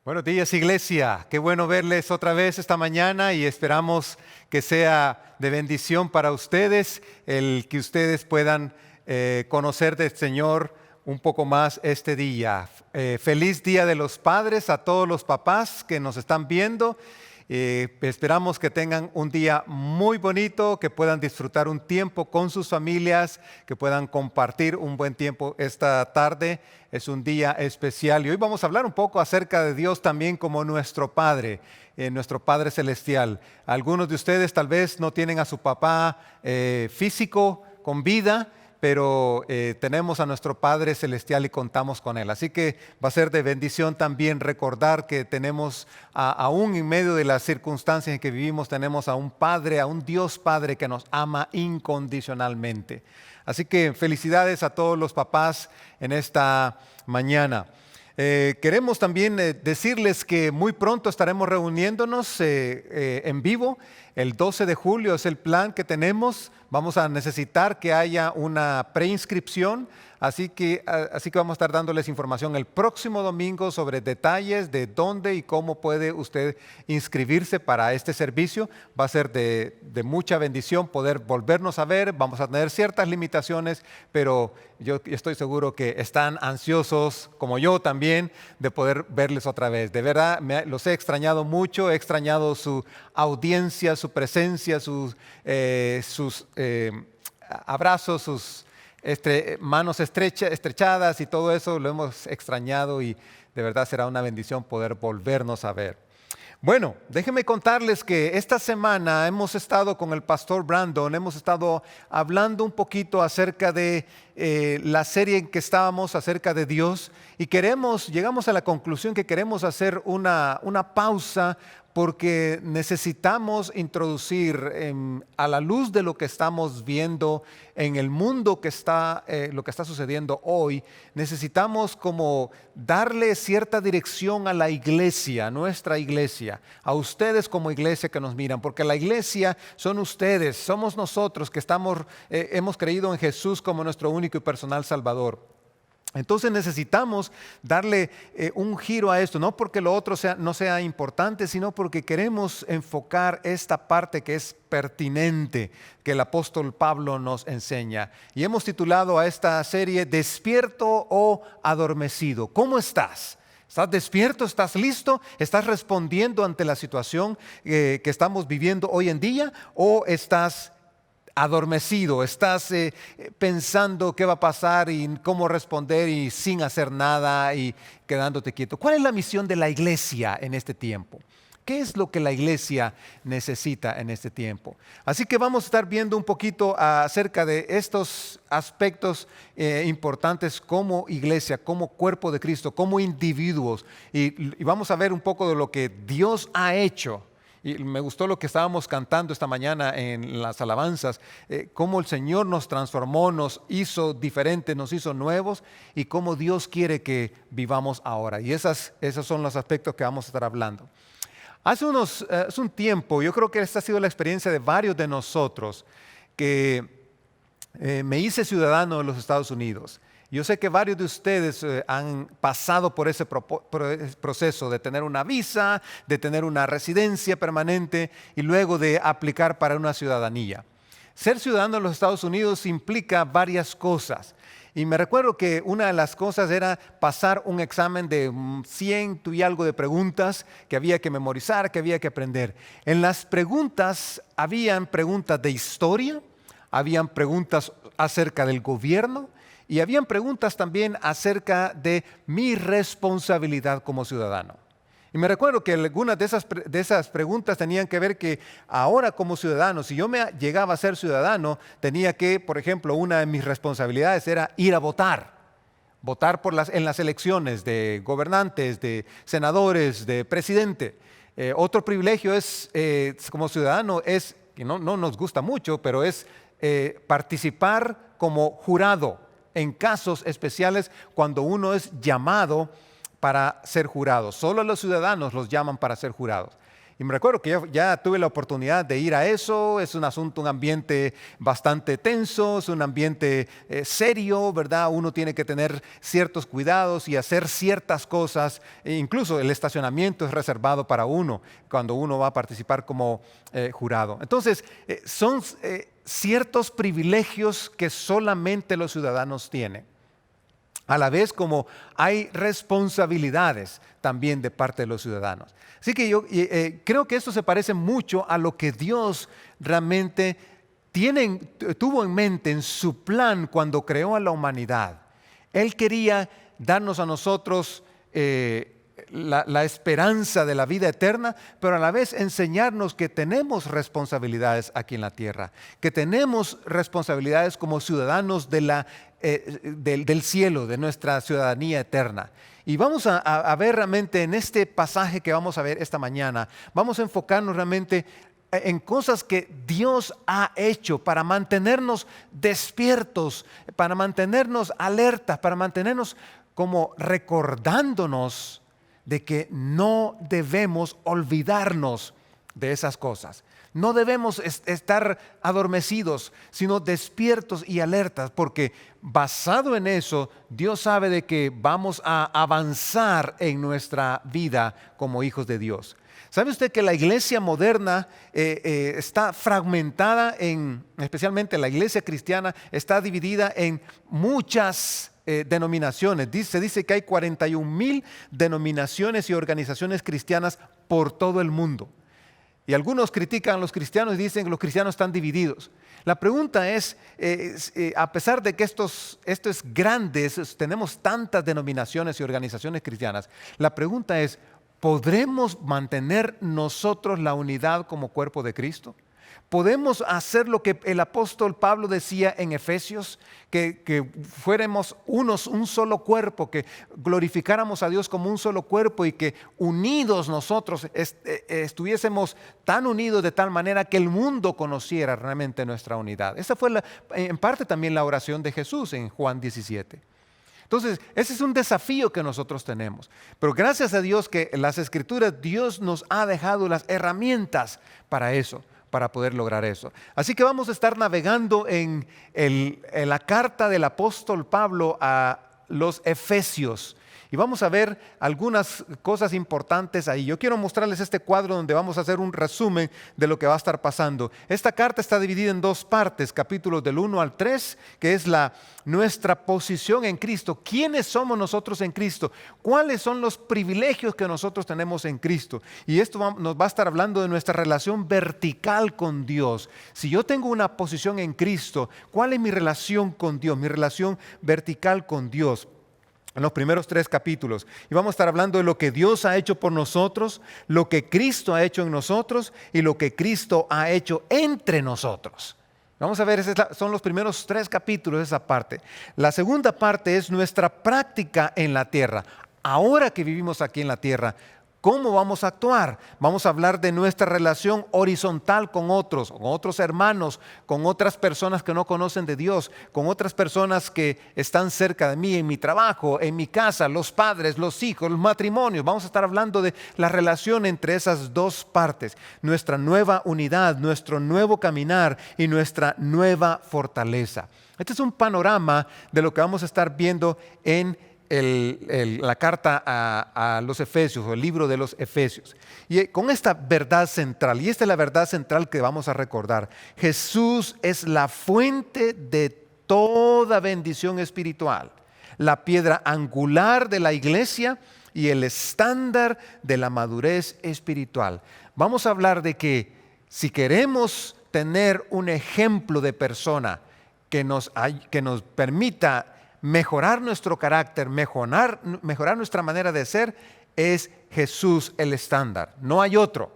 Buenos días, iglesia. Qué bueno verles otra vez esta mañana y esperamos que sea de bendición para ustedes el que ustedes puedan conocer del Señor un poco más este día. Feliz Día de los Padres a todos los papás que nos están viendo. Esperamos que tengan un día muy bonito, que puedan disfrutar un tiempo con sus familias, que puedan compartir un buen tiempo esta tarde. Es un día especial y hoy vamos a hablar un poco acerca de Dios también como nuestro Padre Celestial. Algunos de ustedes tal vez no tienen a su papá físico con vida, pero tenemos a nuestro Padre Celestial y contamos con Él. Así que va a ser de bendición también recordar que tenemos, aún en medio de las circunstancias en que vivimos, tenemos a un Padre, a un Dios Padre que nos ama incondicionalmente. Así que felicidades a todos los papás en esta mañana. Queremos también decirles que muy pronto estaremos reuniéndonos en vivo. El 12 de julio es el plan que tenemos. Vamos a necesitar que haya una preinscripción, así que vamos a estar dándoles información el próximo domingo sobre detalles de dónde y cómo puede usted inscribirse para este servicio. Va a ser de mucha bendición poder volvernos a ver. Vamos a tener ciertas limitaciones, pero yo estoy seguro que están ansiosos, como yo también, de poder verles otra vez. De verdad, los he extrañado mucho, he extrañado su audiencia, su presencia, sus abrazos, sus manos estrechadas y todo eso lo hemos extrañado y de verdad será una bendición poder volvernos a ver. Bueno, déjenme contarles que esta semana hemos estado con el pastor Brandon, hemos estado hablando un poquito acerca de la serie en que estábamos, acerca de Dios, y llegamos a la conclusión que queremos hacer una pausa porque necesitamos introducir a la luz de lo que estamos viendo en el mundo lo que está sucediendo hoy, necesitamos como darle cierta dirección a la iglesia, a nuestra iglesia, a ustedes como iglesia que nos miran, porque la iglesia son ustedes, somos nosotros que hemos creído en Jesús como nuestro único y personal Salvador. Entonces necesitamos darle un giro a esto, no porque lo otro no sea importante, sino porque queremos enfocar esta parte que es pertinente, que el apóstol Pablo nos enseña. Y hemos titulado a esta serie Despierto o Adormecido. ¿Cómo estás? ¿Estás despierto? ¿Estás listo? ¿Estás respondiendo ante la situación que estamos viviendo hoy en día? ¿O estás adormecido, estás pensando qué va a pasar y cómo responder y sin hacer nada y quedándote quieto? ¿Cuál es la misión de la iglesia en este tiempo? ¿Qué es lo que la iglesia necesita en este tiempo? Así que vamos a estar viendo un poquito acerca de estos aspectos importantes como iglesia, como cuerpo de Cristo, como individuos y vamos a ver un poco de lo que Dios ha hecho. Y me gustó lo que estábamos cantando esta mañana en las alabanzas, cómo el Señor nos transformó, nos hizo diferentes, nos hizo nuevos y cómo Dios quiere que vivamos ahora. Y esos son los aspectos que vamos a estar hablando. Hace un tiempo, yo creo que esta ha sido la experiencia de varios de nosotros, que me hice ciudadano de los Estados Unidos. Yo sé que varios de ustedes han pasado por ese proceso de tener una visa, de tener una residencia permanente y luego de aplicar para una ciudadanía. Ser ciudadano de los Estados Unidos implica varias cosas. Y me recuerdo que una de las cosas era pasar un examen de 100 y algo de preguntas que había que memorizar, que había que aprender. En las preguntas habían preguntas de historia, habían preguntas acerca del gobierno, y habían preguntas también acerca de mi responsabilidad como ciudadano. Y me recuerdo que algunas de esas preguntas tenían que ver que ahora como ciudadano, si yo me llegaba a ser ciudadano, tenía que, por ejemplo, una de mis responsabilidades era ir a votar. Votar en las elecciones de gobernantes, de senadores, de presidente. Otro privilegio es, como ciudadano, que no nos gusta mucho, pero es participar como jurado en casos especiales cuando uno es llamado para ser jurado. Solo a los ciudadanos los llaman para ser jurados. Y me recuerdo que ya tuve la oportunidad de ir a eso. Es un asunto, un ambiente bastante tenso, es un ambiente serio, ¿verdad? Uno tiene que tener ciertos cuidados y hacer ciertas cosas. E incluso el estacionamiento es reservado para uno cuando uno va a participar como jurado. Entonces, son ciertos privilegios que solamente los ciudadanos tienen. A la vez como hay responsabilidades también de parte de los ciudadanos. Así que yo creo que esto se parece mucho a lo que Dios realmente tuvo en mente en su plan cuando creó a la humanidad. Él quería darnos a nosotros la esperanza de la vida eterna, pero a la vez enseñarnos que tenemos responsabilidades aquí en la tierra, que tenemos responsabilidades como ciudadanos del cielo, de nuestra ciudadanía eterna. Y vamos a ver realmente en este pasaje que vamos a ver esta mañana, vamos a enfocarnos realmente en cosas que Dios ha hecho para mantenernos despiertos, para mantenernos alertas, para mantenernos como recordándonos de que no debemos olvidarnos de esas cosas. No debemos estar adormecidos, sino despiertos y alertas, porque basado en eso, Dios sabe de que vamos a avanzar en nuestra vida como hijos de Dios. ¿Sabe usted que la iglesia moderna está fragmentada especialmente la iglesia cristiana, está dividida en muchas denominaciones? Se dice que hay 41,000 denominaciones y organizaciones cristianas por todo el mundo. Y algunos critican a los cristianos y dicen que los cristianos están divididos. La pregunta es, a pesar de que esto es grande, tenemos tantas denominaciones y organizaciones cristianas, la pregunta es, ¿podremos mantener nosotros la unidad como cuerpo de Cristo? ¿Podemos hacer lo que el apóstol Pablo decía en Efesios? Que fuéramos un solo cuerpo, que glorificáramos a Dios como un solo cuerpo y que unidos nosotros estuviésemos tan unidos de tal manera que el mundo conociera realmente nuestra unidad. Esa fue en parte también la oración de Jesús en Juan 17. Entonces, ese es un desafío que nosotros tenemos. Pero gracias a Dios que en las Escrituras Dios nos ha dejado las herramientas para eso, para poder lograr eso. Así que vamos a estar navegando en la carta del apóstol Pablo a los Efesios. Y vamos a ver algunas cosas importantes ahí. Yo quiero mostrarles este cuadro donde vamos a hacer un resumen de lo que va a estar pasando. Esta carta está dividida en dos partes, capítulos del 1 al 3, que es nuestra posición en Cristo. ¿Quiénes somos nosotros en Cristo? ¿Cuáles son los privilegios que nosotros tenemos en Cristo? Y esto nos va a estar hablando de nuestra relación vertical con Dios. Si yo tengo una posición en Cristo, ¿cuál es mi relación con Dios? Mi relación vertical con Dios. En los primeros 3 capítulos. Y vamos a estar hablando de lo que Dios ha hecho por nosotros, lo que Cristo ha hecho en nosotros y lo que Cristo ha hecho entre nosotros. Vamos a ver, son los primeros 3 capítulos de esa parte. La segunda parte es nuestra práctica en la tierra. Ahora que vivimos aquí en la tierra, ¿cómo vamos a actuar? Vamos a hablar de nuestra relación horizontal con otros hermanos, con otras personas que no conocen de Dios, con otras personas que están cerca de mí, en mi trabajo, en mi casa, los padres, los hijos, los matrimonios. Vamos a estar hablando de la relación entre esas dos partes, nuestra nueva unidad, nuestro nuevo caminar y nuestra nueva fortaleza. Este es un panorama de lo que vamos a estar viendo en la carta a los Efesios, o el libro de los Efesios. Y con esta verdad central, y esta es la verdad central que vamos a recordar: Jesús es la fuente de toda bendición espiritual, la piedra angular de la iglesia y el estándar de la madurez espiritual. Vamos a hablar de que si queremos tener un ejemplo de persona que nos permita mejorar nuestro carácter, mejorar nuestra manera de ser, es Jesús el estándar. No hay otro.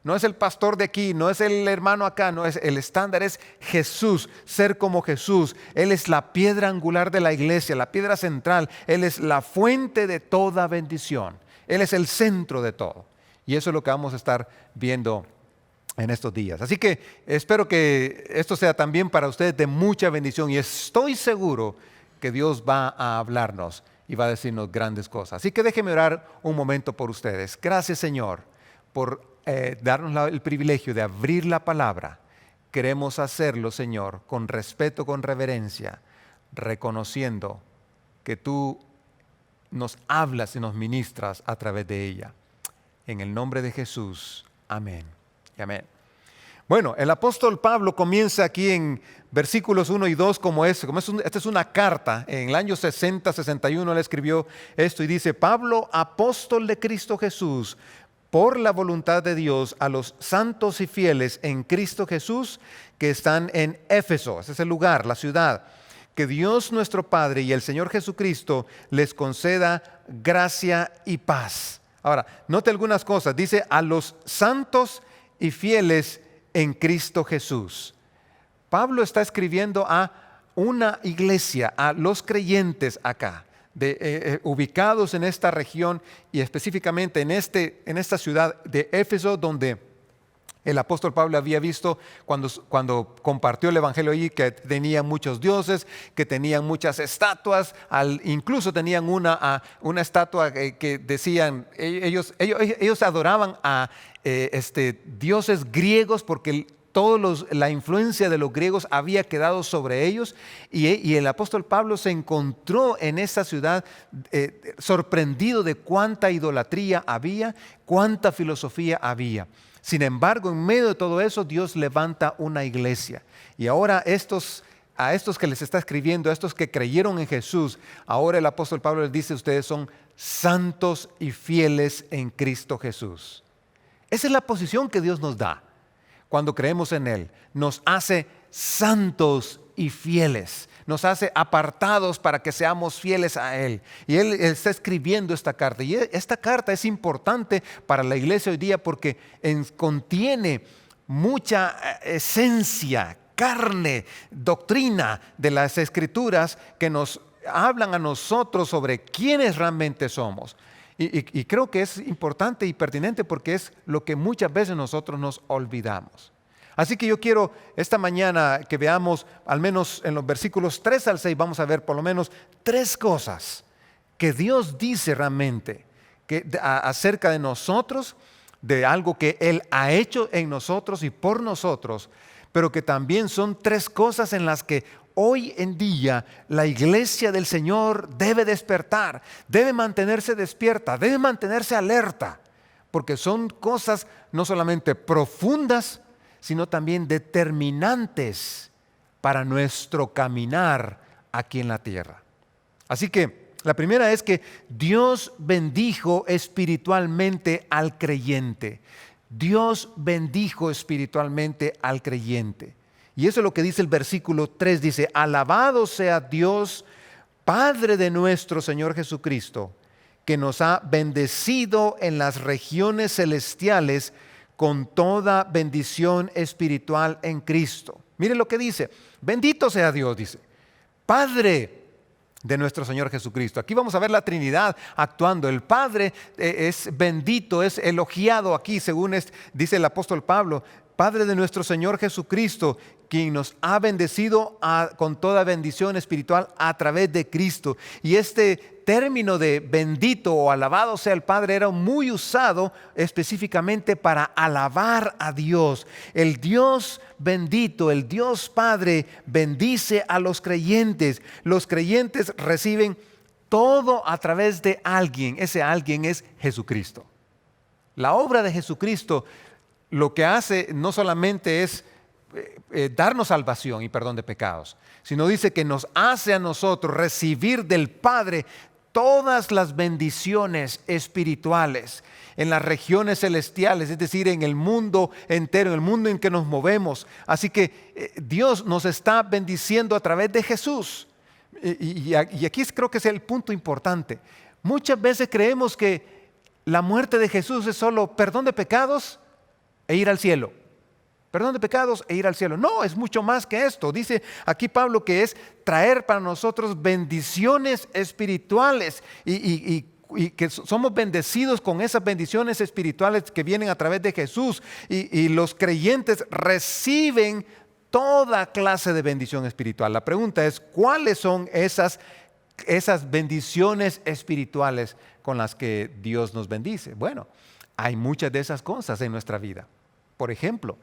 No es el pastor de aquí, no es el hermano acá, no es el estándar, es Jesús, ser como Jesús. Él es la piedra angular de la iglesia, la piedra central. Él es la fuente de toda bendición. Él es el centro de todo. Y eso es lo que vamos a estar viendo en estos días. Así que espero que esto sea también para ustedes de mucha bendición, y estoy seguro que Dios va a hablarnos y va a decirnos grandes cosas. Así que déjenme orar un momento por ustedes. Gracias, Señor, por darnos el privilegio de abrir la palabra, queremos hacerlo, Señor, con respeto, con reverencia, reconociendo que tú nos hablas y nos ministras a través de ella. En el nombre de Jesús, amén y amén. Bueno, el apóstol Pablo comienza aquí en versículos 1 y 2 esta es una carta. En el año 60-61 él escribió esto y dice: Pablo, apóstol de Cristo Jesús, por la voluntad de Dios, a los santos y fieles en Cristo Jesús que están en Éfeso. Ese es el lugar, la ciudad. Que Dios nuestro Padre y el Señor Jesucristo les conceda gracia y paz. Ahora, note algunas cosas. Dice: a los santos y fieles en Cristo Jesús. Pablo está escribiendo a una iglesia, a los creyentes acá, ubicados en esta región y específicamente en esta ciudad de Éfeso, donde el apóstol Pablo había visto cuando compartió el evangelio allí que tenían muchos dioses, que tenían muchas estatuas, incluso tenían una estatua que decían, ellos adoraban a dioses griegos porque la influencia de los griegos había quedado sobre ellos y el apóstol Pablo se encontró en esta ciudad sorprendido de cuánta idolatría había, cuánta filosofía había. Sin embargo, en medio de todo eso, Dios levanta una iglesia. Y ahora a estos que les está escribiendo, a estos que creyeron en Jesús, ahora el apóstol Pablo les dice: ustedes son santos y fieles en Cristo Jesús. Esa es la posición que Dios nos da cuando creemos en Él. Nos hace santos y fieles. Nos hace apartados para que seamos fieles a Él. Y Él está escribiendo esta carta. Y esta carta es importante para la iglesia hoy día porque contiene mucha esencia, carne, doctrina de las Escrituras que nos hablan a nosotros sobre quiénes realmente somos. Y creo que es importante y pertinente porque es lo que muchas veces nosotros nos olvidamos. Así que yo quiero esta mañana que veamos, al menos en los versículos 3 al 6, vamos a ver por lo menos 3 cosas que Dios dice realmente acerca de nosotros, de algo que Él ha hecho en nosotros y por nosotros, pero que también son 3 cosas en las que hoy en día la iglesia del Señor debe despertar, debe mantenerse despierta, debe mantenerse alerta, porque son cosas no solamente profundas, sino también determinantes para nuestro caminar aquí en la tierra. Así que la primera es que Dios bendijo espiritualmente al creyente. Dios bendijo espiritualmente al creyente. Y eso es lo que dice el versículo 3, dice: alabado sea Dios, Padre de nuestro Señor Jesucristo, que nos ha bendecido en las regiones celestiales con toda bendición espiritual en Cristo. Mire lo que dice: bendito sea Dios, dice, Padre de nuestro Señor Jesucristo. Aquí vamos a ver la Trinidad actuando. El Padre es bendito, es elogiado aquí, según dice el apóstol Pablo. Padre de nuestro Señor Jesucristo, quien nos ha bendecido con toda bendición espiritual a través de Cristo. Y este término de bendito o alabado sea el Padre era muy usado específicamente para alabar a Dios. El Dios bendito, el Dios Padre bendice a los creyentes. Los creyentes reciben todo a través de alguien. Ese alguien es Jesucristo. La obra de Jesucristo lo que hace no solamente es darnos salvación y perdón de pecados, sino dice que nos hace a nosotros recibir del Padre todas las bendiciones espirituales en las regiones celestiales, es decir, en el mundo entero, en el mundo en que nos movemos. Así que Dios nos está bendiciendo a través de Jesús. Y aquí creo que es el punto importante. Muchas veces creemos que la muerte de Jesús es solo perdón de pecados e ir al cielo. Perdón de pecados e ir al cielo. No, es mucho más que esto. Dice aquí Pablo que es traer para nosotros bendiciones espirituales y que somos bendecidos con esas bendiciones espirituales que vienen a través de Jesús. Y los creyentes reciben toda clase de bendición espiritual. La pregunta es, ¿cuáles son esas bendiciones espirituales con las que Dios nos bendice? Bueno, Hay muchas de esas cosas en nuestra vida. Por ejemplo,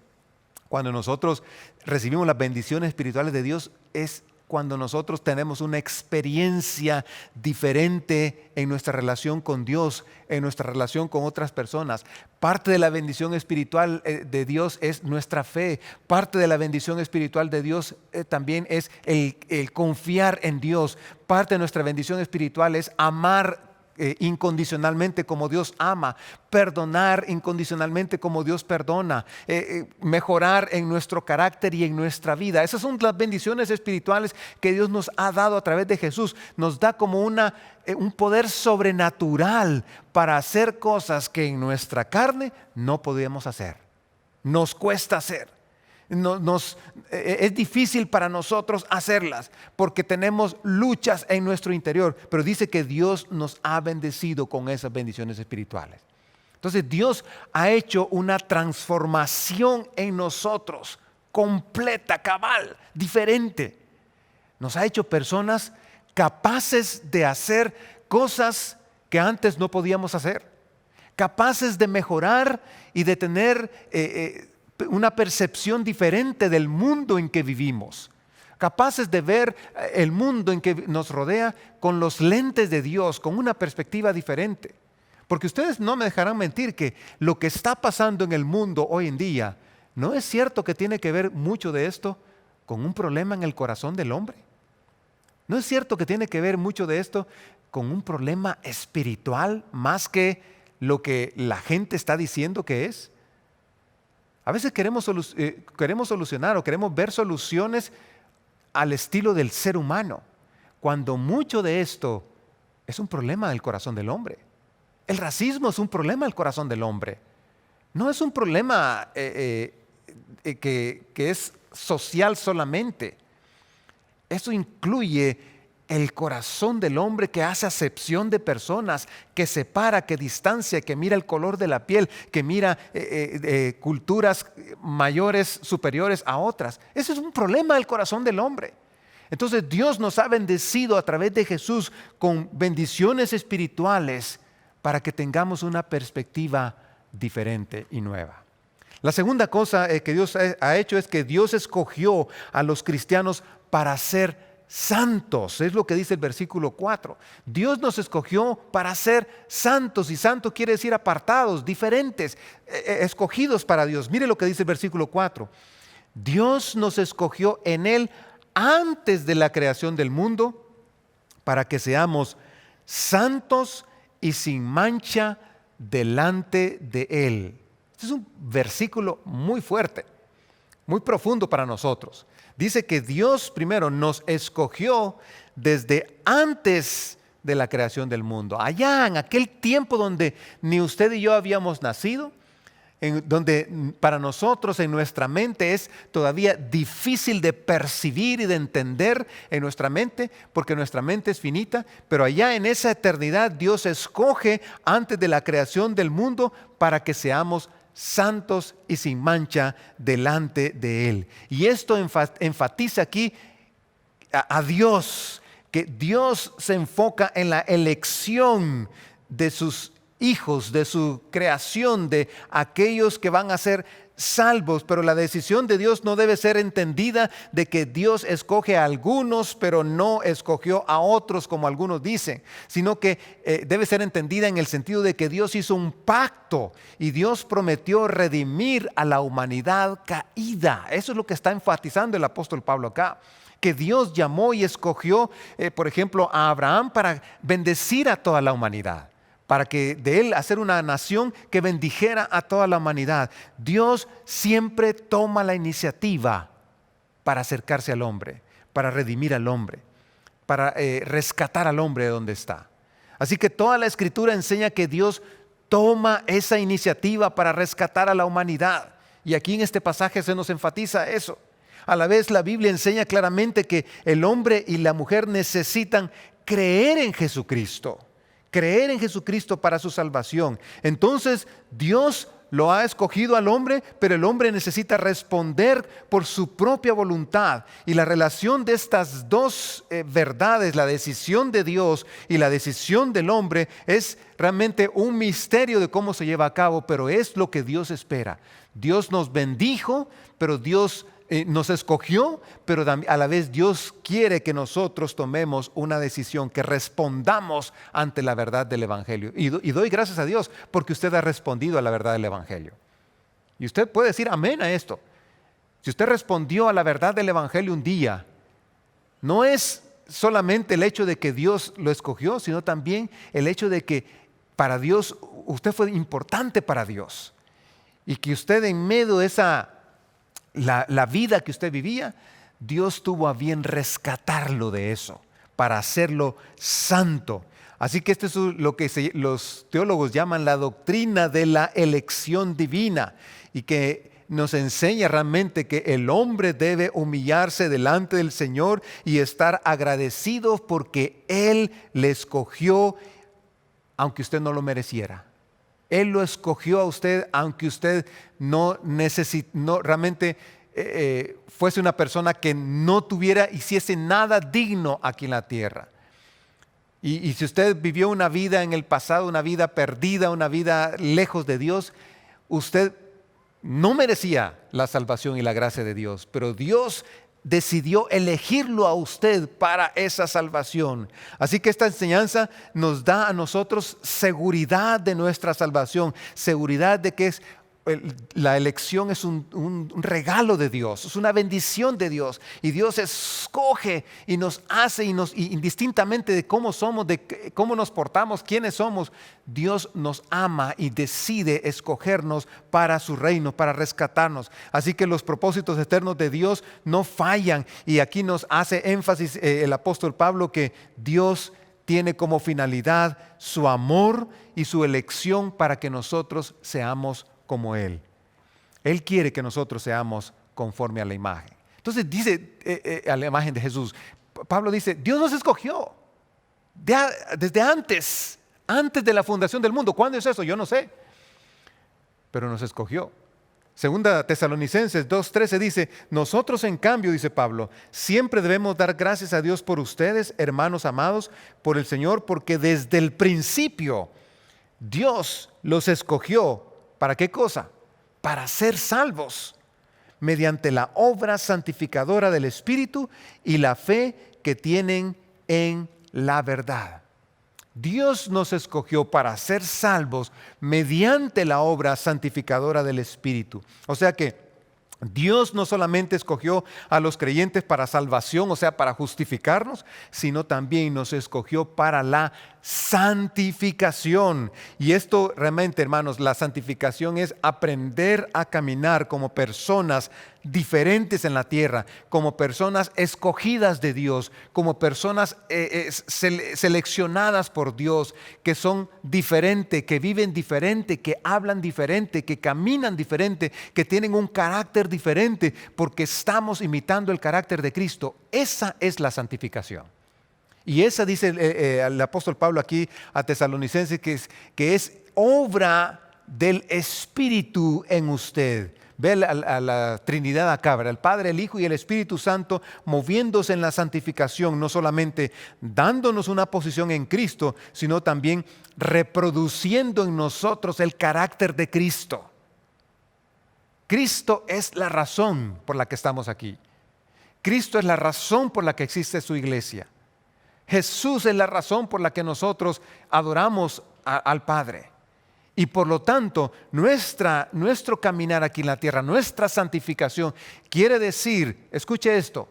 cuando nosotros recibimos las bendiciones espirituales de Dios, es cuando nosotros tenemos una experiencia diferente en nuestra relación con Dios, en nuestra relación con otras personas. Parte de la bendición espiritual de Dios es nuestra fe. Parte de la bendición espiritual de Dios también es el confiar en Dios. Parte de nuestra bendición espiritual es amar incondicionalmente como Dios ama, perdonar incondicionalmente como Dios perdona, mejorar en nuestro carácter y en nuestra vida. Esas son las bendiciones espirituales que Dios nos ha dado a través de Jesús. Nos da como un poder sobrenatural para hacer cosas que en nuestra carne no podemos hacer. Nos cuesta hacer. Es difícil para nosotros hacerlas porque tenemos luchas en nuestro interior, pero dice que Dios nos ha bendecido con esas bendiciones espirituales. Entonces Dios ha hecho una transformación en nosotros completa, cabal, diferente. Nos ha hecho personas capaces de hacer cosas que antes no podíamos hacer, capaces de mejorar y de tener una percepción diferente del mundo en que vivimos, capaces de ver el mundo en que nos rodea con los lentes de Dios, con una perspectiva diferente. Porque ustedes no me dejarán mentir que lo que está pasando en el mundo hoy en día, ¿no es cierto que tiene que ver mucho de esto con un problema en el corazón del hombre? ¿No es cierto que tiene que ver mucho de esto con un problema espiritual más que lo que la gente está diciendo que es? A veces queremos solucionar o queremos ver soluciones al estilo del ser humano, cuando mucho de esto es un problema del corazón del hombre. El racismo es un problema del corazón del hombre. No es un problema que es social solamente. Eso incluye el corazón del hombre que hace acepción de personas, que separa, que distancia, que mira el color de la piel, que mira culturas mayores, superiores a otras. Ese es un problema del corazón del hombre. Entonces Dios nos ha bendecido a través de Jesús con bendiciones espirituales para que tengamos una perspectiva diferente y nueva. La segunda cosa que Dios ha hecho es que Dios escogió a los cristianos para ser santos, es lo que dice el versículo 4. Dios nos escogió para ser santos, y santo quiere decir apartados, diferentes, escogidos para Dios. Mire lo que dice el versículo 4. Dios nos escogió en Él antes de la creación del mundo para que seamos santos y sin mancha delante de Él. Este es un versículo muy fuerte, muy profundo para nosotros. Dice que Dios primero nos escogió desde antes de la creación del mundo. Allá en aquel tiempo donde ni usted y yo habíamos nacido, donde para nosotros en nuestra mente es todavía difícil de percibir y de entender en nuestra mente, porque nuestra mente es finita, pero allá en esa eternidad Dios escoge antes de la creación del mundo para que seamos santos y sin mancha delante de Él. Y esto enfatiza aquí a Dios, que Dios se enfoca en la elección de sus hijos, de su creación, de aquellos que van a ser salvos, pero la decisión de Dios no debe ser entendida de que Dios escoge a algunos, pero no escogió a otros, como algunos dicen, sino que debe ser entendida en el sentido de que Dios hizo un pacto y Dios prometió redimir a la humanidad caída. Eso es lo que está enfatizando el apóstol Pablo acá, que Dios llamó y escogió, por ejemplo, a Abraham para bendecir a toda la humanidad, para que de él hacer una nación que bendijera a toda la humanidad. Dios siempre toma la iniciativa para acercarse al hombre, para redimir al hombre, para rescatar al hombre de donde está. Así que toda la Escritura enseña que Dios toma esa iniciativa para rescatar a la humanidad. Y aquí en este pasaje se nos enfatiza eso. A la vez la Biblia enseña claramente que el hombre y la mujer necesitan creer en Jesucristo. Creer en Jesucristo para su salvación. Entonces Dios lo ha escogido al hombre, pero el hombre necesita responder por su propia voluntad. Y la relación de estas dos verdades, la decisión de Dios y la decisión del hombre, es realmente un misterio de cómo se lleva a cabo, pero es lo que Dios espera. Dios nos bendijo, pero Dios nos escogió, pero a la vez Dios quiere que nosotros tomemos una decisión, que respondamos ante la verdad del Evangelio. Y doy gracias a Dios porque usted ha respondido a la verdad del Evangelio. Y usted puede decir amén a esto. Si usted respondió a la verdad del Evangelio un día, no es solamente el hecho de que Dios lo escogió, sino también el hecho de que para Dios, usted fue importante para Dios. Y que usted en medio de la vida que usted vivía, Dios tuvo a bien rescatarlo de eso, para hacerlo santo. Así que esto es lo que los teólogos llaman la doctrina de la elección divina, y que nos enseña realmente que el hombre debe humillarse delante del Señor y estar agradecido porque Él le escogió, aunque usted no lo mereciera. Él lo escogió a usted, aunque usted no realmente fuese una persona que no hiciese nada digno aquí en la tierra. Y si usted vivió una vida en el pasado, una vida perdida, una vida lejos de Dios, usted no merecía la salvación y la gracia de Dios, pero Dios decidió elegirlo a usted para esa salvación. Así que esta enseñanza nos da a nosotros seguridad de nuestra salvación, seguridad de que la elección es un regalo de Dios, es una bendición de Dios, y Dios escoge y nos hace, y indistintamente de cómo somos, de cómo nos portamos, quiénes somos, Dios nos ama y decide escogernos para su reino, para rescatarnos. Así que los propósitos eternos de Dios no fallan, y aquí nos hace énfasis el apóstol Pablo que Dios tiene como finalidad su amor y su elección para que nosotros seamos como Él. Él quiere que nosotros seamos conforme a la imagen. Entonces dice a la imagen de Jesús. Pablo dice, Dios nos escogió desde antes de la fundación del mundo. ¿Cuándo es eso? Yo no sé. Pero nos escogió. Segunda Tesalonicenses 2:13 dice, nosotros en cambio, dice Pablo, siempre debemos dar gracias a Dios por ustedes, hermanos amados, por el Señor, porque desde el principio Dios los escogió. ¿Para qué cosa? Para ser salvos mediante la obra santificadora del Espíritu y la fe que tienen en la verdad. Dios nos escogió para ser salvos mediante la obra santificadora del Espíritu. O sea que Dios no solamente escogió a los creyentes para salvación, o sea, para justificarnos, sino también nos escogió para la santificación. Y esto realmente, hermanos, la santificación es aprender a caminar como personas diferentes en la tierra, como personas escogidas de Dios, como personas seleccionadas por Dios, que son diferentes, que viven diferente, que hablan diferente, que caminan diferente, que tienen un carácter diferente, porque estamos imitando el carácter de Cristo. Esa es la santificación. Y esa dice el apóstol Pablo aquí a Tesalonicenses que es obra del Espíritu en usted. Ve a la Trinidad acá, ¿verdad? El Padre, el Hijo y el Espíritu Santo moviéndose en la santificación, no solamente dándonos una posición en Cristo, sino también reproduciendo en nosotros el carácter de Cristo. Cristo es la razón por la que estamos aquí. Cristo es la razón por la que existe su iglesia. Jesús es la razón por la que nosotros adoramos al Padre. Y por lo tanto, nuestro caminar aquí en la tierra, nuestra santificación, quiere decir, escuche esto,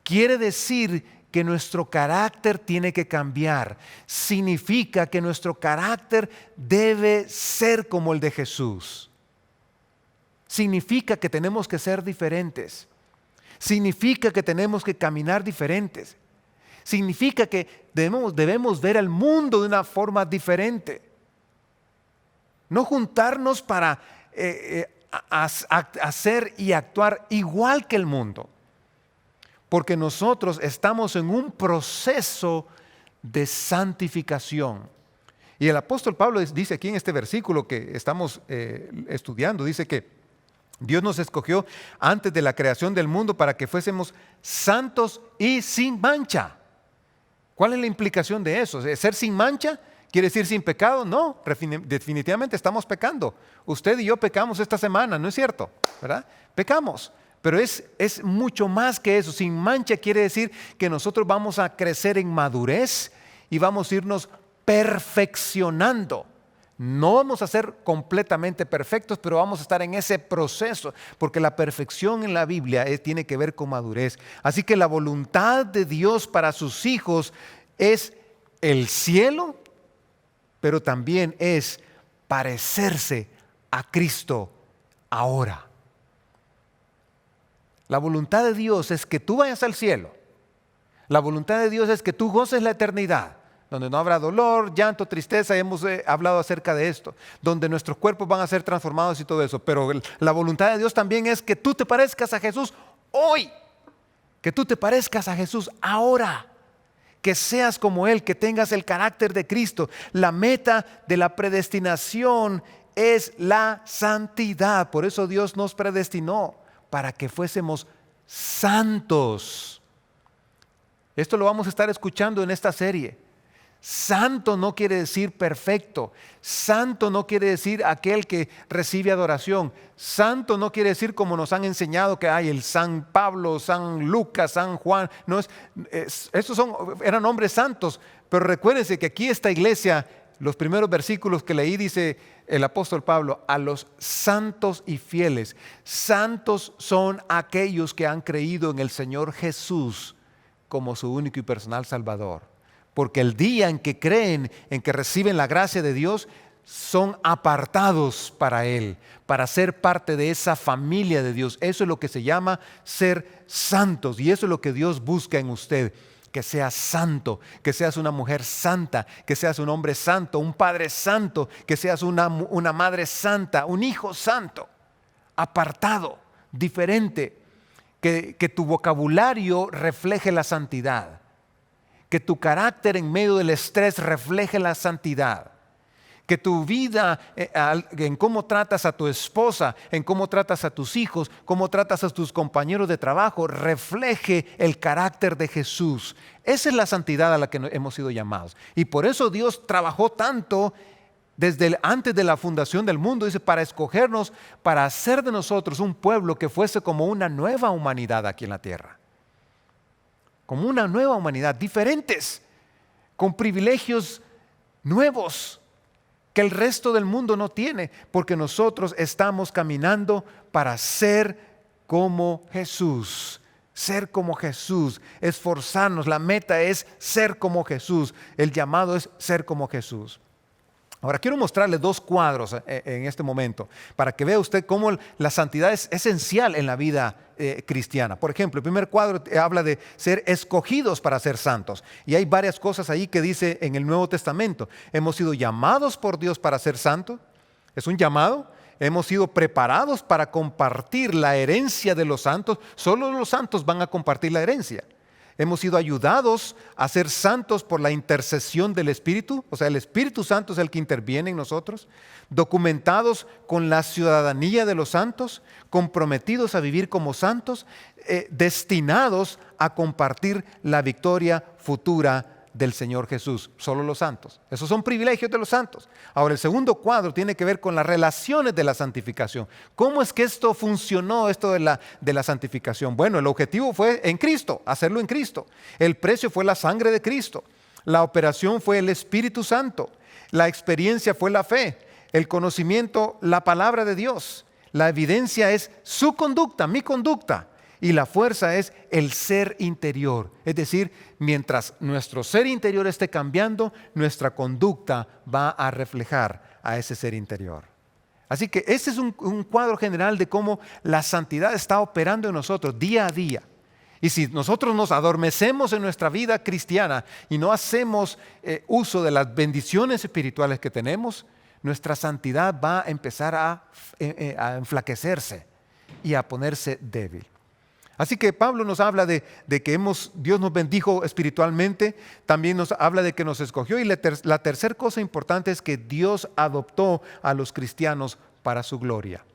quiere decir que nuestro carácter tiene que cambiar. Significa que nuestro carácter debe ser como el de Jesús. Significa que tenemos que ser diferentes. Significa que tenemos que caminar diferentes. Significa que debemos ver al mundo de una forma diferente. No juntarnos para hacer y actuar igual que el mundo. Porque nosotros estamos en un proceso de santificación. Y el apóstol Pablo dice aquí en este versículo que estamos estudiando, dice que Dios nos escogió antes de la creación del mundo para que fuésemos santos y sin mancha. ¿Cuál es la implicación de eso? ¿Ser sin mancha quiere decir sin pecado? No, definitivamente estamos pecando. Usted y yo pecamos esta semana, ¿no es cierto? ¿Verdad? Pecamos. Pero es mucho más que eso. Sin mancha quiere decir que nosotros vamos a crecer en madurez y vamos a irnos perfeccionando. No vamos a ser completamente perfectos, pero vamos a estar en ese proceso, porque la perfección en la Biblia tiene que ver con madurez. Así que la voluntad de Dios para sus hijos es el cielo, pero también es parecerse a Cristo ahora. La voluntad de Dios es que tú vayas al cielo. La voluntad de Dios es que tú goces la eternidad, donde no habrá dolor, llanto, tristeza, y hemos hablado acerca de esto, donde nuestros cuerpos van a ser transformados y todo eso. Pero la voluntad de Dios también es que tú te parezcas a Jesús hoy, que tú te parezcas a Jesús ahora, que seas como Él, que tengas el carácter de Cristo. La meta de la predestinación es la santidad. Por eso Dios nos predestinó para que fuésemos santos. Esto lo vamos a estar escuchando en esta serie. Santo no quiere decir perfecto. Santo no quiere decir aquel que recibe adoración. Santo no quiere decir como nos han enseñado que hay el San Pablo, San Lucas, San Juan. No esos eran hombres santos. Pero recuérdense que aquí esta iglesia, los primeros versículos que leí, dice el apóstol Pablo, a los santos y fieles. Santos son aquellos que han creído en el Señor Jesús como su único y personal Salvador. Porque el día en que creen, en que reciben la gracia de Dios, son apartados para Él, para ser parte de esa familia de Dios. Eso es lo que se llama ser santos, y eso es lo que Dios busca en usted. Que seas santo, que seas una mujer santa, que seas un hombre santo, un padre santo, que seas una madre santa, un hijo santo, apartado, diferente, que tu vocabulario refleje la santidad, que tu carácter en medio del estrés refleje la santidad, que tu vida en cómo tratas a tu esposa, en cómo tratas a tus hijos, cómo tratas a tus compañeros de trabajo, refleje el carácter de Jesús. Esa es la santidad a la que hemos sido llamados. Y por eso Dios trabajó tanto desde antes de la fundación del mundo, dice, para escogernos, para hacer de nosotros un pueblo que fuese como una nueva humanidad aquí en la tierra. Como una nueva humanidad, diferentes, con privilegios nuevos que el resto del mundo no tiene, porque nosotros estamos caminando para ser como Jesús. Ser como Jesús, esforzarnos, la meta es ser como Jesús, el llamado es ser como Jesús. Ahora quiero mostrarle dos cuadros en este momento para que vea usted cómo la santidad es esencial en la vida cristiana. Por ejemplo, el primer cuadro habla de ser escogidos para ser santos. Y hay varias cosas ahí que dice en el Nuevo Testamento. Hemos sido llamados por Dios para ser santos. Es un llamado. Hemos sido preparados para compartir la herencia de los santos. Solo los santos van a compartir la herencia. Hemos sido ayudados a ser santos por la intercesión del Espíritu, o sea, el Espíritu Santo es el que interviene en nosotros, documentados con la ciudadanía de los santos, comprometidos a vivir como santos, destinados a compartir la victoria futura del Señor Jesús, solo los santos. Esos son privilegios de los santos. Ahora, el segundo cuadro tiene que ver con las relaciones de la santificación. ¿Cómo es que esto funcionó, esto de la santificación? Bueno, el objetivo fue en Cristo, hacerlo en Cristo. El precio fue la sangre de Cristo. La operación fue el Espíritu Santo. La experiencia fue la fe. El conocimiento, la palabra de Dios. La evidencia es su conducta, mi conducta. Y la fuerza es el ser interior. Es decir, mientras nuestro ser interior esté cambiando, nuestra conducta va a reflejar a ese ser interior. Así que ese es un cuadro general de cómo la santidad está operando en nosotros día a día. Y si nosotros nos adormecemos en nuestra vida cristiana y no hacemos uso de las bendiciones espirituales que tenemos, nuestra santidad va a empezar a enflaquecerse y a ponerse débil. Así que Pablo nos habla de que Dios nos bendijo espiritualmente, también nos habla de que nos escogió, y la tercera cosa importante es que Dios adoptó a los cristianos para su gloria.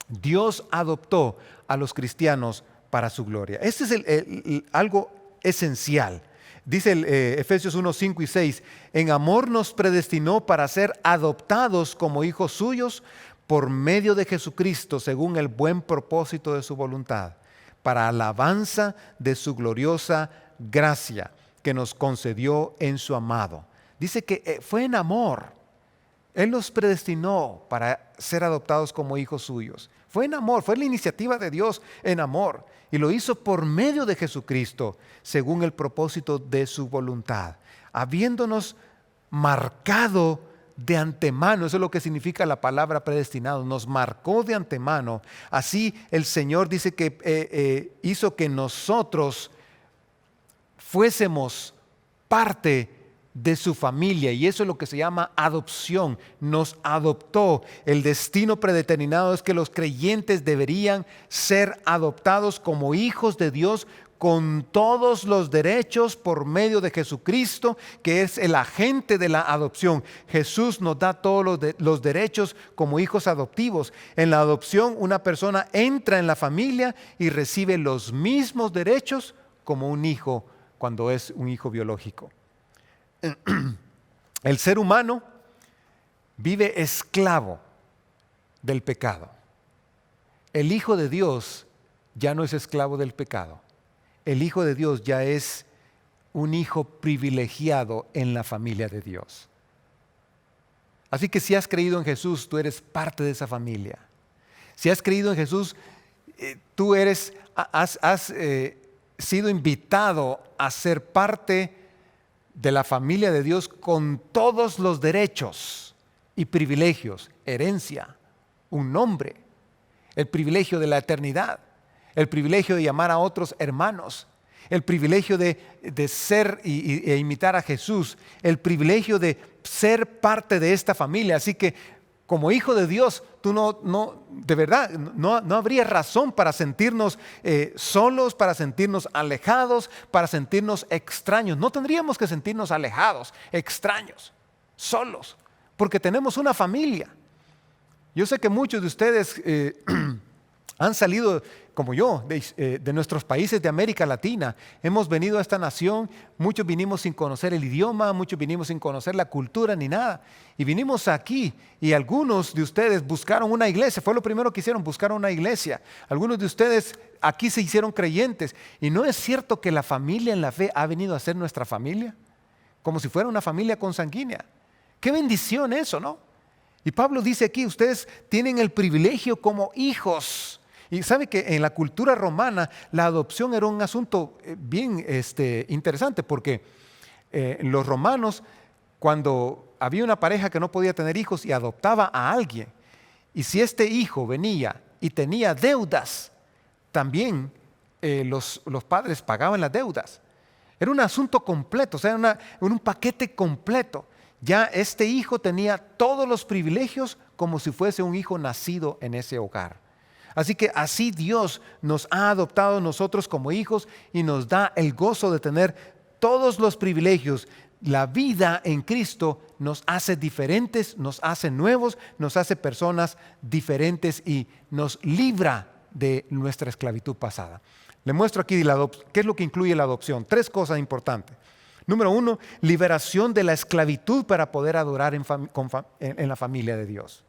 Dios adoptó a los cristianos para su gloria. Este es algo esencial. Dice Efesios 1, 5 y 6, en amor nos predestinó para ser adoptados como hijos suyos por medio de Jesucristo, según el buen propósito de su voluntad, para alabanza de su gloriosa gracia que nos concedió en su amado. Dice que fue en amor. Él nos predestinó para ser adoptados como hijos suyos. Fue en amor, fue la iniciativa de Dios en amor. Y lo hizo por medio de Jesucristo, según el propósito de su voluntad, habiéndonos marcado de antemano. Eso es lo que significa la palabra predestinado. Nos marcó de antemano. Así el Señor dice que hizo que nosotros fuésemos parte de su familia, y eso es lo que se llama adopción. Nos adoptó. El destino predeterminado es que los creyentes deberían ser adoptados como hijos de Dios con todos los derechos por medio de Jesucristo, que es el agente de la adopción. Jesús nos da todos los derechos como hijos adoptivos. En la adopción, una persona entra en la familia y recibe los mismos derechos como un hijo cuando es un hijo biológico. El ser humano vive esclavo del pecado. El Hijo de Dios ya no es esclavo del pecado. El Hijo de Dios ya es un hijo privilegiado en la familia de Dios. Así que si has creído en Jesús, tú eres parte de esa familia. Si has creído en Jesús, tú has sido invitado a ser parte de la familia de Dios con todos los derechos y privilegios, herencia, un nombre, el privilegio de la eternidad, el privilegio de llamar a otros hermanos, el privilegio de ser e imitar a Jesús, el privilegio de ser parte de esta familia. Así que como hijo de Dios, tú de verdad, no habría razón para sentirnos solos, para sentirnos alejados, para sentirnos extraños. No tendríamos que sentirnos alejados, extraños, solos, porque tenemos una familia. Yo sé que muchos de ustedes han salido, como yo, de nuestros países de América Latina. Hemos venido a esta nación, muchos vinimos sin conocer el idioma, muchos vinimos sin conocer la cultura ni nada. Y vinimos aquí y algunos de ustedes buscaron una iglesia, fue lo primero que hicieron, buscaron una iglesia. Algunos de ustedes aquí se hicieron creyentes. ¿Y no es cierto que la familia en la fe ha venido a ser nuestra familia? Como si fuera una familia consanguínea. ¡Qué bendición eso!, ¿no? Y Pablo dice aquí, ustedes tienen el privilegio como hijos. Y sabe que en la cultura romana la adopción era un asunto bien interesante, porque los romanos, cuando había una pareja que no podía tener hijos y adoptaba a alguien, y si este hijo venía y tenía deudas, también los padres pagaban las deudas. Era un asunto completo, o sea, un paquete completo. Ya este hijo tenía todos los privilegios como si fuese un hijo nacido en ese hogar. Así que así Dios nos ha adoptado nosotros como hijos y nos da el gozo de tener todos los privilegios. La vida en Cristo nos hace diferentes, nos hace nuevos, nos hace personas diferentes y nos libra de nuestra esclavitud pasada. Le muestro aquí qué es lo que incluye la adopción. 3 cosas importantes. Número 1, liberación de la esclavitud para poder adorar en la familia de Dios.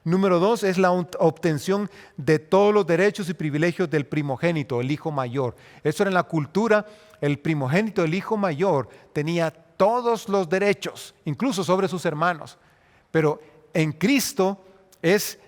Número 2 es la obtención de todos los derechos y privilegios del primogénito, el hijo mayor. Eso era en la cultura, el primogénito, el hijo mayor, tenía todos los derechos, incluso sobre sus hermanos. Pero en Cristo es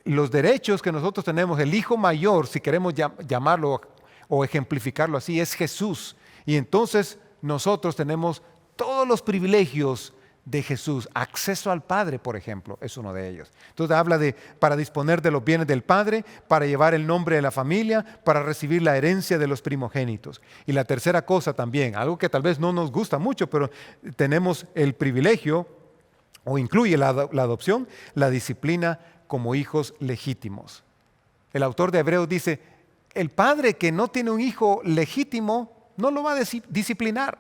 los derechos que nosotros tenemos. El hijo mayor, si queremos llamarlo o ejemplificarlo así, es Jesús. Y entonces nosotros tenemos todos los privilegios de Jesús. Acceso al Padre, por ejemplo, es uno de ellos. Entonces habla para disponer de los bienes del Padre, para llevar el nombre de la familia, para recibir la herencia de los primogénitos. Y la tercera cosa también, algo que tal vez no nos gusta mucho, pero tenemos el privilegio, o incluye la adopción, la disciplina como hijos legítimos. El autor de Hebreos dice, El padre que no tiene un hijo legítimo no lo va a disciplinar.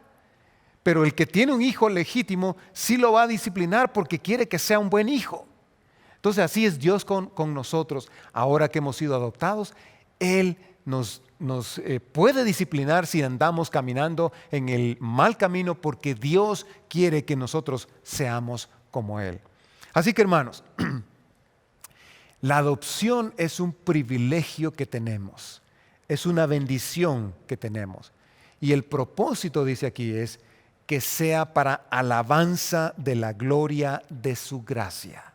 Pero el que tiene un hijo legítimo sí lo va a disciplinar porque quiere que sea un buen hijo. Entonces así es Dios con nosotros. Ahora que hemos sido adoptados, Él nos puede disciplinar si andamos caminando en el mal camino porque Dios quiere que nosotros seamos como Él. Así que hermanos, la adopción es un privilegio que tenemos, es una bendición que tenemos. Y el propósito, dice aquí, es que sea para alabanza de la gloria de su gracia.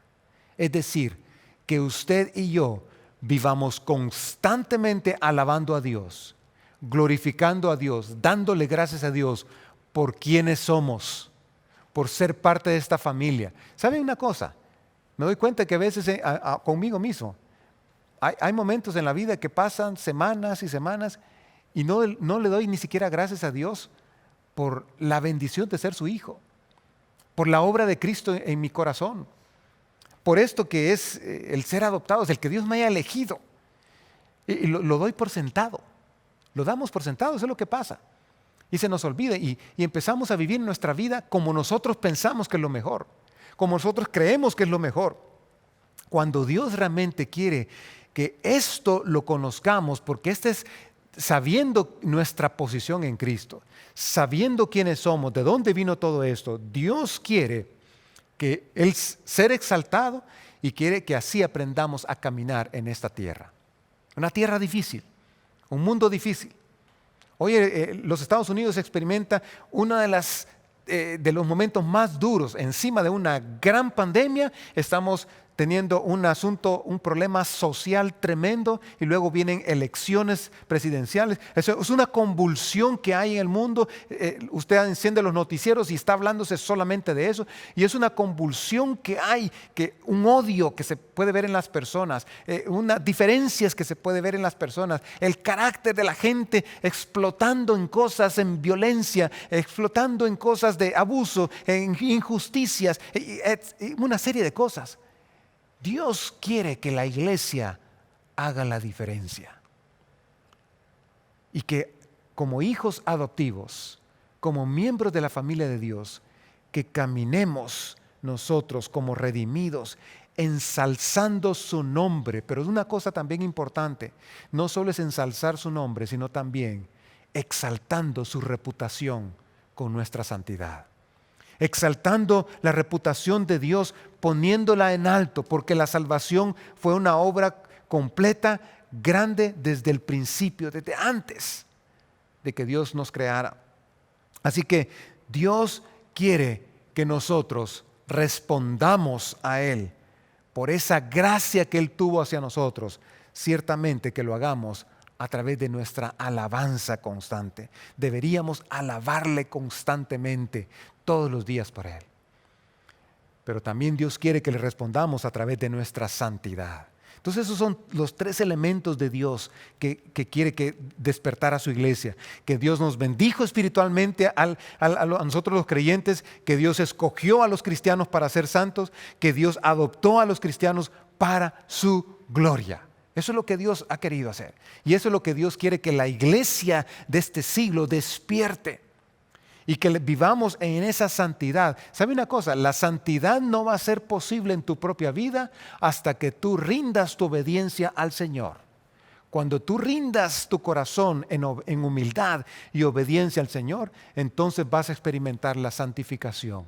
Es decir, que usted y yo vivamos constantemente alabando a Dios, glorificando a Dios, dándole gracias a Dios por quienes somos, por ser parte de esta familia. ¿Saben una cosa? Me doy cuenta que a veces conmigo mismo hay momentos en la vida que pasan semanas y semanas y no le doy ni siquiera gracias a Dios por la bendición de ser su hijo, por la obra de Cristo en mi corazón, por esto que es el ser adoptados, el que Dios me haya elegido. Y lo doy por sentado, lo damos por sentado, eso es lo que pasa. Y se nos olvida y empezamos a vivir nuestra vida como nosotros pensamos que es lo mejor, como nosotros creemos que es lo mejor. Cuando Dios realmente quiere que esto lo conozcamos, porque este es sabiendo nuestra posición en Cristo, sabiendo quiénes somos, de dónde vino todo esto, Dios quiere que Él ser exaltado y quiere que así aprendamos a caminar en esta tierra. Una tierra difícil, un mundo difícil. Hoy los Estados Unidos experimenta uno de los momentos más duros. Encima de una gran pandemia, estamos teniendo un problema social tremendo y luego vienen elecciones presidenciales. Eso es una convulsión que hay en el mundo. Usted enciende los noticieros y está hablándose solamente de eso. Y es una convulsión que hay, un odio que se puede ver en las personas, unas diferencias que se puede ver en las personas, el carácter de la gente explotando en cosas, en violencia, explotando en cosas de abuso, en injusticias, una serie de cosas. Dios quiere que la iglesia haga la diferencia y que como hijos adoptivos, como miembros de la familia de Dios, que caminemos nosotros como redimidos, ensalzando su nombre. Pero es una cosa también importante, no solo es ensalzar su nombre, sino también exaltando su reputación con nuestra santidad. Exaltando la reputación de Dios, poniéndola en alto, porque la salvación fue una obra completa, grande desde el principio, desde antes de que Dios nos creara. Así que Dios quiere que nosotros respondamos a Él por esa gracia que Él tuvo hacia nosotros. Ciertamente que lo hagamos a través de nuestra alabanza constante. Deberíamos alabarle constantemente, todos los días por Él. Pero también Dios quiere que le respondamos a través de nuestra santidad. Entonces esos son los tres elementos de Dios que quiere despertar a su iglesia. Que Dios nos bendijo espiritualmente a nosotros los creyentes, que Dios escogió a los cristianos para ser santos, que Dios adoptó a los cristianos para su gloria. Eso es lo que Dios ha querido hacer. Y eso es lo que Dios quiere que la iglesia de este siglo despierte. Y que vivamos en esa santidad. ¿Sabe una cosa? La santidad no va a ser posible en tu propia vida hasta que tú rindas tu obediencia al Señor. Cuando tú rindas tu corazón en humildad y obediencia al Señor, entonces vas a experimentar la santificación.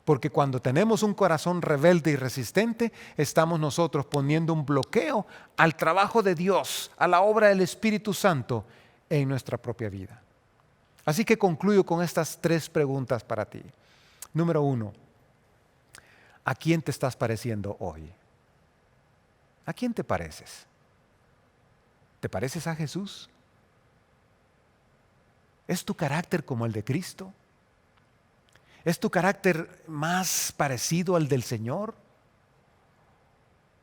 Porque cuando tenemos un corazón rebelde y resistente, estamos nosotros poniendo un bloqueo al trabajo de Dios, a la obra del Espíritu Santo en nuestra propia vida. Así que concluyo con estas tres preguntas para ti. Número 1, ¿a quién te estás pareciendo hoy? ¿A quién te pareces? ¿Te pareces a Jesús? ¿Es tu carácter como el de Cristo? ¿Es tu carácter más parecido al del Señor?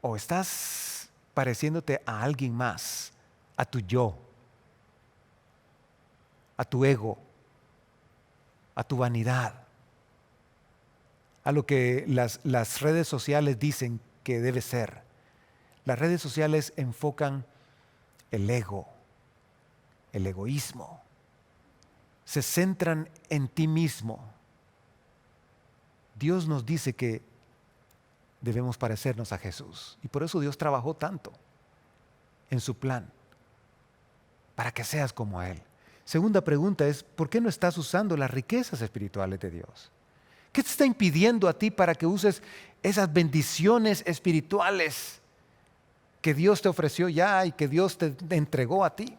¿O estás pareciéndote a alguien más, a tu yo, a tu ego, a tu vanidad, a lo que las redes sociales dicen que debe ser? Las redes sociales enfocan el ego, el egoísmo. Se centran en ti mismo. Dios nos dice que debemos parecernos a Jesús. Y por eso Dios trabajó tanto en su plan, para que seas como Él. Segunda pregunta es, ¿por qué no estás usando las riquezas espirituales de Dios? ¿Qué te está impidiendo a ti para que uses esas bendiciones espirituales que Dios te ofreció ya y que Dios te entregó a ti?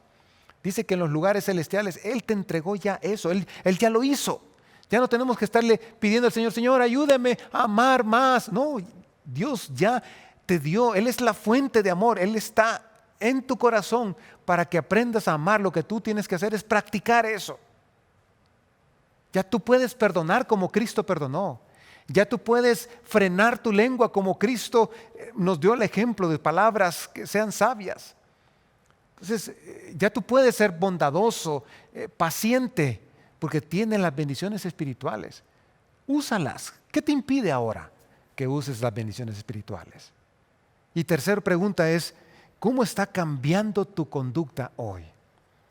Dice que en los lugares celestiales Él te entregó ya eso, Él ya lo hizo. Ya no tenemos que estarle pidiendo al Señor, Señor, ayúdame a amar más. No, Dios ya te dio, Él es la fuente de amor, Él está en tu corazón para que aprendas a amar. Lo que tú tienes que hacer es practicar eso. Ya tú puedes perdonar como Cristo perdonó. Ya tú puedes frenar tu lengua como Cristo nos dio el ejemplo de palabras que sean sabias. Entonces, ya tú puedes ser bondadoso, paciente, porque tienes las bendiciones espirituales. Úsalas. ¿Qué te impide ahora que uses las bendiciones espirituales? Y tercera pregunta es, ¿cómo está cambiando tu conducta hoy?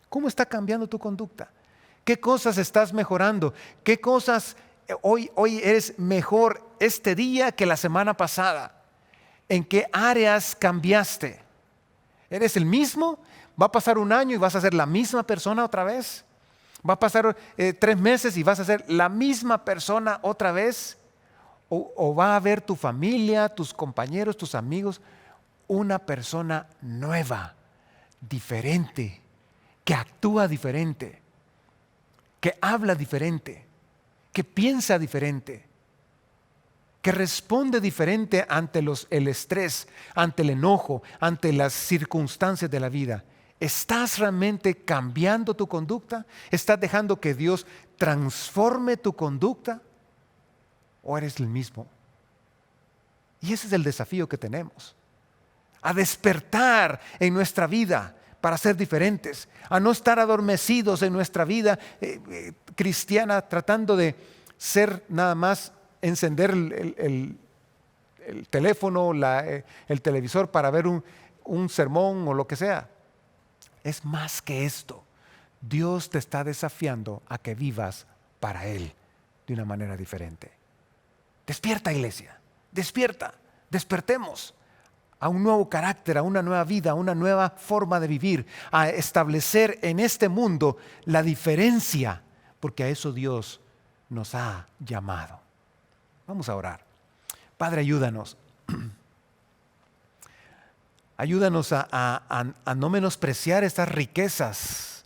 ¿Cómo está cambiando tu conducta? ¿Qué cosas estás mejorando? ¿Qué cosas hoy eres mejor este día que la semana pasada? ¿En qué áreas cambiaste? ¿Eres el mismo? ¿Va a pasar un año y vas a ser la misma persona otra vez? ¿Va a pasar 3 meses y vas a ser la misma persona otra vez? ¿O va a haber tu familia, tus compañeros, tus amigos, una persona nueva, diferente, que actúa diferente, que habla diferente, que piensa diferente, que responde diferente ante el estrés, ante el enojo, ante las circunstancias de la vida? ¿Estás realmente cambiando tu conducta? ¿Estás dejando que Dios transforme tu conducta? ¿O eres el mismo? Y ese es el desafío que tenemos. A despertar en nuestra vida para ser diferentes, a no estar adormecidos en nuestra vida cristiana, tratando de ser nada más, encender el teléfono, el televisor para ver un sermón o lo que sea. Es más que esto. Dios te está desafiando a que vivas para Él de una manera diferente. Despierta, iglesia, despierta, despertemos a un nuevo carácter, a una nueva vida, a una nueva forma de vivir, a establecer en este mundo la diferencia, porque a eso Dios nos ha llamado. Vamos a orar. Padre, ayúdanos. Ayúdanos a no menospreciar estas riquezas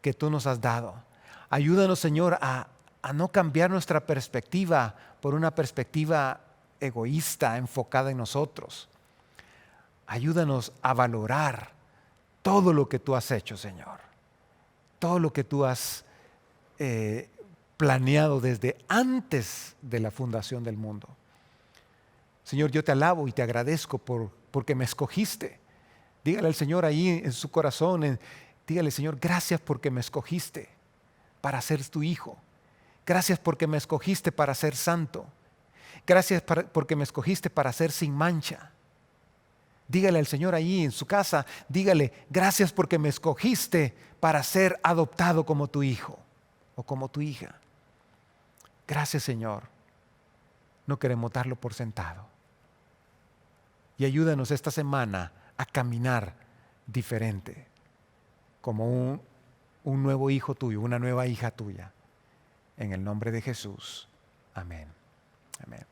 que tú nos has dado. Ayúdanos, Señor, a no cambiar nuestra perspectiva por una perspectiva egoísta, enfocada en nosotros. Ayúdanos a valorar todo lo que tú has hecho, Señor. Todo lo que tú has planeado desde antes de la fundación del mundo. Señor, yo te alabo y te agradezco porque me escogiste. Dígale al Señor ahí en su corazón, dígale, Señor, gracias porque me escogiste para ser tu hijo. Gracias porque me escogiste para ser santo. Gracias porque me escogiste para ser sin mancha. Dígale al Señor ahí en su casa, dígale, gracias porque me escogiste para ser adoptado como tu hijo o como tu hija. Gracias, Señor. No queremos darlo por sentado. Y ayúdanos esta semana a caminar diferente, como un nuevo hijo tuyo, una nueva hija tuya. En el nombre de Jesús. Amén. Amén.